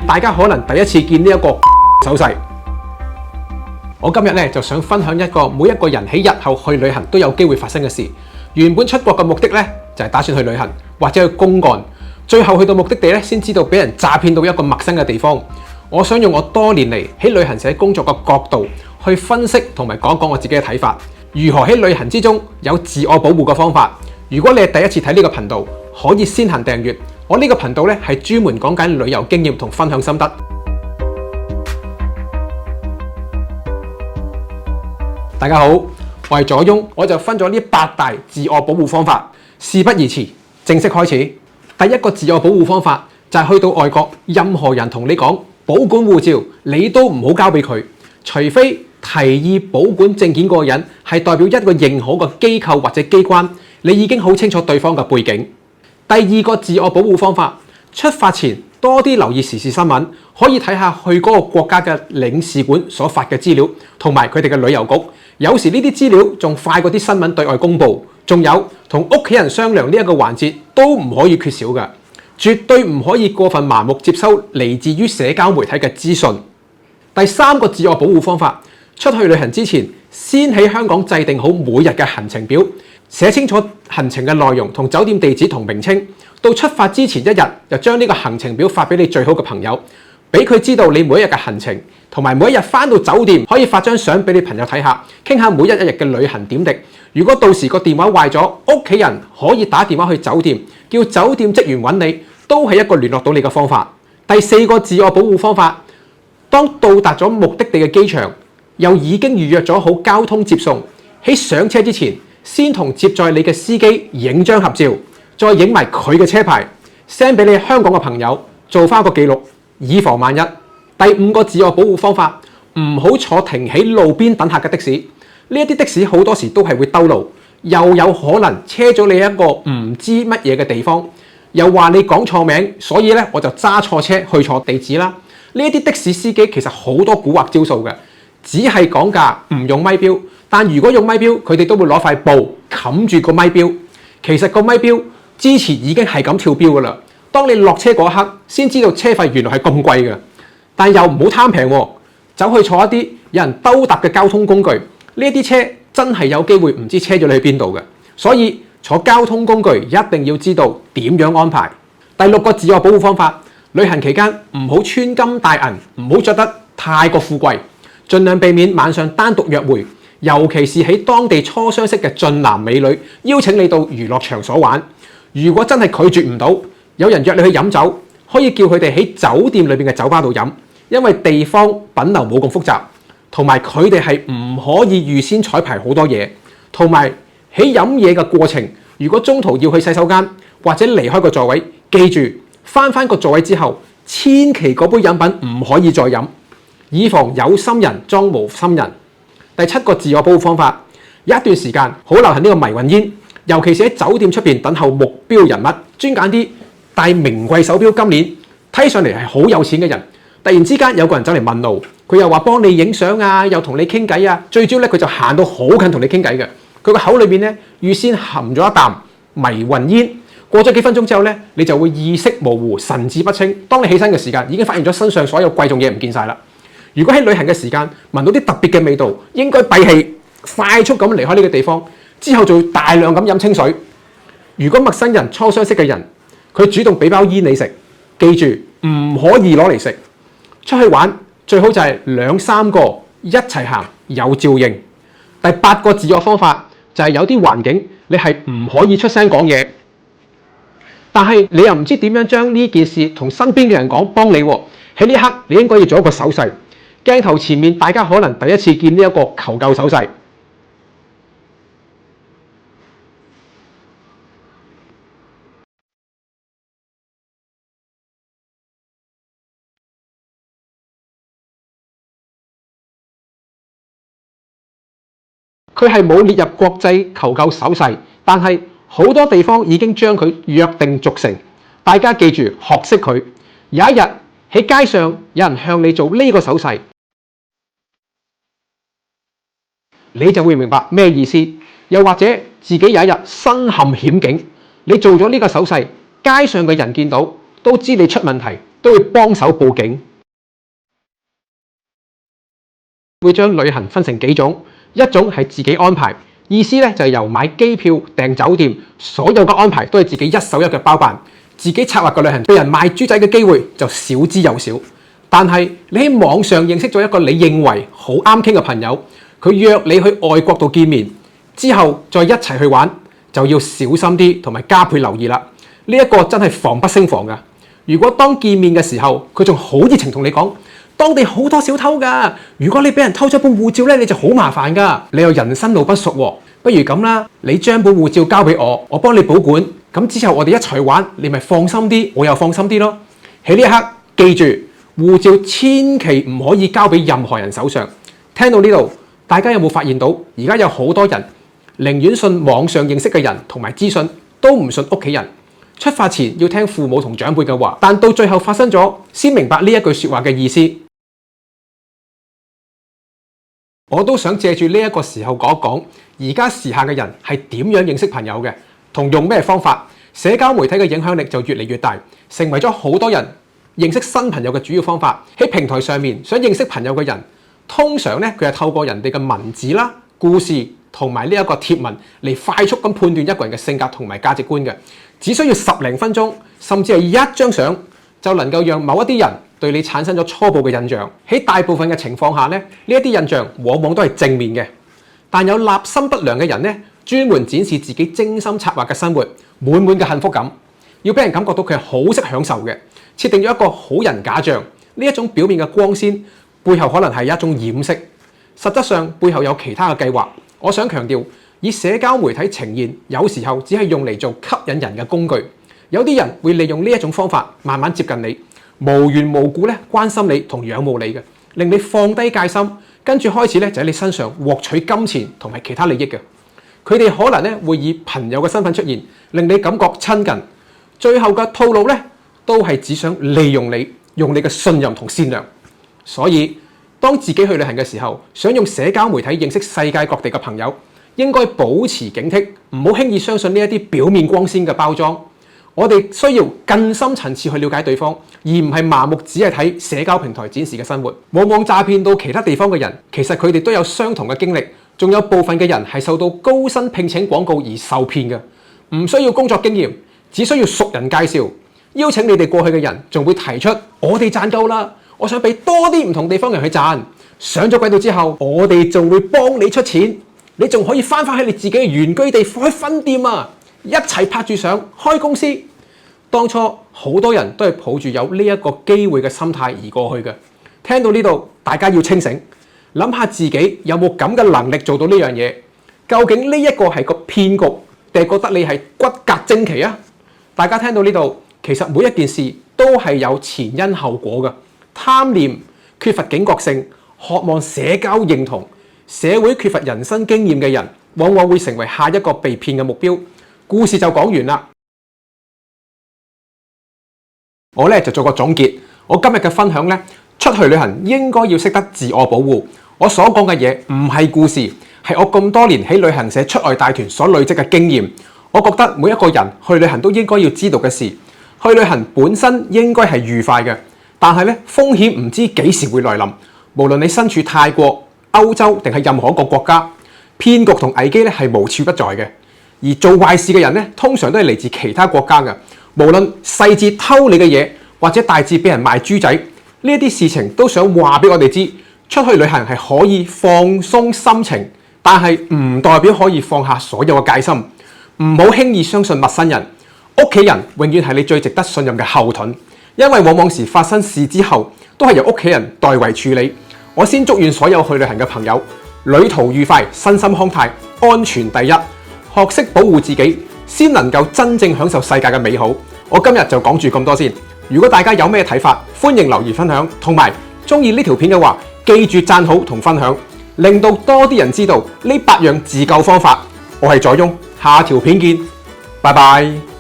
大家可能第一次見呢一個手勢。我今日咧就想分享一個每一個人喺日後去旅行都有機會發生嘅事。原本出國嘅目的咧就係打算去旅行或者去公幹，最後去到目的地咧先知道俾人詐騙到一個陌生嘅地方。我想用我多年嚟喺旅行社工作嘅角度去分析同埋講講我自己嘅睇法，如何喺旅行之中有自我保護嘅方法。如果你係第一次睇呢個頻道，可以先行訂閱。我呢個頻道咧係專門講解旅遊經驗同分享心得。大家好，我係左庸，我就分咗呢8大自我保護方法。事不宜遲，正式開始。第一個自我保護方法就係去到外國，任何人同你講保管護照，你都唔好交俾佢，除非提議保管證件嗰個人係代表一個認可嘅機構或者機關，你已經好清楚對方嘅背景。第二個自我保護方法，出發前多啲留意時事新聞，可以睇下去嗰個國家嘅領事館所發嘅資料，同埋佢哋嘅旅遊局。有時呢啲資料仲快過啲新聞對外公佈。仲有同屋企人商量呢一個環節都唔可以缺少嘅，絕對唔可以過分盲目接收嚟自於社交媒體嘅資訊。第三個自我保護方法，出去旅行之前，先喺香港制定好每日嘅行程表，寫清楚行程嘅內容同酒店地址同名稱。到出發之前一日，就將呢個行程表發俾你最好嘅朋友，俾佢知道你每一日嘅行程，同埋每一日返到酒店可以發張相俾你朋友睇下，傾下每一日嘅旅行點滴。如果到時個電話壞咗，屋企人可以打電話去酒店，叫酒店職員揾你，都係一個聯絡到你嘅方法。第四個自我保護方法，當到達咗目的地嘅機場，又已經預約咗好交通接送，喺上車之前，先同接載你嘅司機影張合照，再影埋佢嘅車牌 send 俾你香港嘅朋友，做翻個記錄，以防萬一。第五個自我保護方法，唔好坐停喺路邊等客嘅的士。呢一啲的士好多時都係會兜路，又有可能車咗你一個唔知乜嘢嘅地方，又話你講錯名，所以咧我就揸錯車去錯地址啦。呢一啲的士司機其實好多蠱惑招數嘅，只係講價唔用咪錶，但如果用咪錶，佢哋都會攞塊布冚住個咪錶。其實個咪錶之前已經係咁跳錶噶啦，當你落車嗰一刻先知道車費原來係咁貴嘅。但又唔好貪平喎，走去坐一啲有人兜搭嘅交通工具。呢啲車真係有機會唔知車咗你去邊度嘅，所以坐交通工具一定要知道點樣安排。第六個自我保護方法，旅行期間唔好穿金戴銀，唔好着得太過富貴，盡量避免晚上單獨約會，尤其是喺當地初相識嘅俊男美女邀請你到娛樂場所玩。如果真係拒絕唔到，有人約你去飲酒，可以叫佢哋喺酒店裏邊嘅酒吧度飲，因為地方品流冇咁複雜。同埋佢哋係唔可以預先彩排好多嘢，同埋喺飲嘢嘅過程，如果中途要去洗手間或者離開個座位，記住返個座位之後，千祈嗰杯飲品唔可以再飲，以防有心人裝無心人。第七個自我保護方法，有一段時間好流行呢個迷魂煙，尤其是喺酒店出邊等候目標人物，專揀啲戴名貴手錶、金鏈，睇上嚟係好有錢嘅人。突然之間有個人走嚟問路，佢又話幫你影相啊，又同你傾偈啊。最主要咧，佢就行到好近同你傾偈嘅。佢個口裏邊咧預先含咗一啖迷魂煙。過咗幾分鐘之後咧，你就會意識模糊、神志不清。當你起身嘅時間，已經發現咗身上所有貴重嘢唔見晒啦。如果喺旅行嘅時間聞到啲特別嘅味道，應該閉氣，快速咁離開呢個地方。之後就大量咁飲清水。如果陌生人、初相識嘅人，佢主動俾包煙你食，記住唔可以攞嚟食。出去玩最好就係2、3個一齊行，有照應。第8個自我方法就係有啲環境你係唔可以出聲講嘢，但係你又唔知點樣將呢件事同身邊嘅人講幫你喎。喺呢一刻你應該要做一個手勢，鏡頭前面大家可能第一次見呢一個求救手勢。佢係冇列入國際求救手勢，但係好多地方已經將佢約定俗成。大家記住學識佢。有一日喺街上有人向你做呢個手勢，你就會明白咩意思。又或者自己有一日身陷險境，你做咗呢個手勢，街上嘅人見到都知你出問題，都會幫手報警。會將旅行分成幾種，一種係自己安排，意思咧就係由買機票、訂酒店，所有嘅安排都係自己一手一腳包辦，自己策劃嘅旅行，被人賣豬仔嘅機會就少之又少。但係你喺網上認識咗一個你認為好啱傾嘅朋友，佢約你去外國度見面，之後再一齊去玩，就要小心啲同埋加倍留意啦。呢一個真係防不勝防㗎。如果當見面嘅時候，佢仲好熱情同你講，當地好多小偷㗎，如果你俾人偷咗本護照咧，你就好麻煩㗎。你又人生路不熟喎，不如咁啦，你將本護照交俾我，我幫你保管，咁之後我哋一齊玩，你咪放心啲，我又放心啲咯。喺呢一刻，記住護照千祈唔可以交俾任何人手上。聽到呢度，大家有冇發現到而家有好多人寧願信網上認識嘅人同埋資訊，都唔信屋企人。出發前要聽父母同長輩嘅話，但到最後發生咗，先明白呢一句說話嘅意思。我都想借住呢一個時候講一講，而家時下嘅人係點樣認識朋友嘅，同用咩方法。社交媒體嘅影響力就越嚟越大，成為咗好多人認識新朋友嘅主要方法。喺平台上面想認識朋友嘅人，通常咧佢係透過人哋嘅文字啦、故事同埋呢一個貼文嚟快速咁判斷一個人嘅性格同埋價值觀嘅。只需要10零分鐘，甚至係一張相，就能夠讓某一啲人對你產生咗初步嘅印象。喺大部分嘅情況下咧，呢一啲印象往往都係正面嘅。但有立心不良嘅人咧，專門展示自己精心策劃嘅生活，滿滿嘅幸福感，要俾人感覺到佢係好識享受嘅。設定咗一個好人假象，呢一種表面嘅光鮮，背後可能係一種掩飾，實質上背後有其他嘅計劃。我想強調，以社交媒體呈現，有時候只係用嚟做吸引人嘅工具。有啲人會利用呢一種方法，慢慢接近你，無緣無故咧關心你同仰慕你嘅，令你放低戒心，跟住開始咧就喺你身上獲取金錢同埋其他利益嘅。佢哋可能咧會以朋友嘅身份出現，令你感覺親近，最後嘅套路咧都係只想利用你，用你嘅信任同善良。所以當自己去旅行嘅時候，想用社交媒體認識世界各地嘅朋友，應該保持警惕，唔好輕易相信呢一啲表面光鮮嘅包裝。我哋需要更深層次去了解對方，而唔係麻木只係睇社交平台展示嘅生活。往往詐騙到其他地方嘅人，其實佢哋都有相同嘅經歷，仲有部分嘅人係受到高薪聘請廣告而受騙嘅。唔需要工作經驗，只需要熟人介紹，邀請你哋過去嘅人，仲會提出我哋賺夠啦，我想俾多啲唔同地方人去賺。上咗軌道之後，我哋仲會幫你出錢。你仲可以翻返喺你自己嘅原居地開分店啊！一齊拍住相開公司。當初好多人都係抱住有呢一個機會嘅心態而過去嘅。聽到呢度，大家要清醒，諗下自己有冇咁嘅能力做到呢樣嘢。究竟呢一個係個騙局，定係覺得你係骨骼精奇啊？大家聽到呢度，其實每一件事都係有前因後果嘅。貪念、缺乏警覺性、渴望社交認同、社會缺乏人生經驗嘅人，往往會成為下一個被騙嘅目標。故事就講完啦。我咧就做個總結。我今日嘅分享咧，出去旅行應該要識得自我保護。我所講嘅嘢唔係故事，係我咁多年喺旅行社出外帶團所累積嘅經驗。我覺得每一個人去旅行都應該要知道嘅事。去旅行本身應該係愉快嘅，但係咧風險唔知幾時會來臨。無論你身處泰國、歐洲定係任何一個國家，騙局同危機咧係無處不在嘅。而做壞事嘅人咧，通常都係嚟自其他國家嘅。無論細至偷你嘅嘢，或者大至俾人賣豬仔，呢一啲事情都想話俾我哋知，出去旅行係可以放鬆心情，但係唔代表可以放下所有嘅戒心。唔好輕易相信陌生人，屋企人永遠係你最值得信任嘅後盾，因為往往時發生事之後，都係由屋企人代為處理。我先祝願所有去旅行嘅朋友，旅途愉快，身心康泰，安全第一，學識保護自己，先能夠真正享受世界嘅美好。我今日就講住咁多先。如果大家有咩睇法，歡迎留言分享，同埋中意呢條片嘅話，記住讚好同分享，令到多啲人知道呢8樣自救方法。我係左雍，下條片見，拜拜。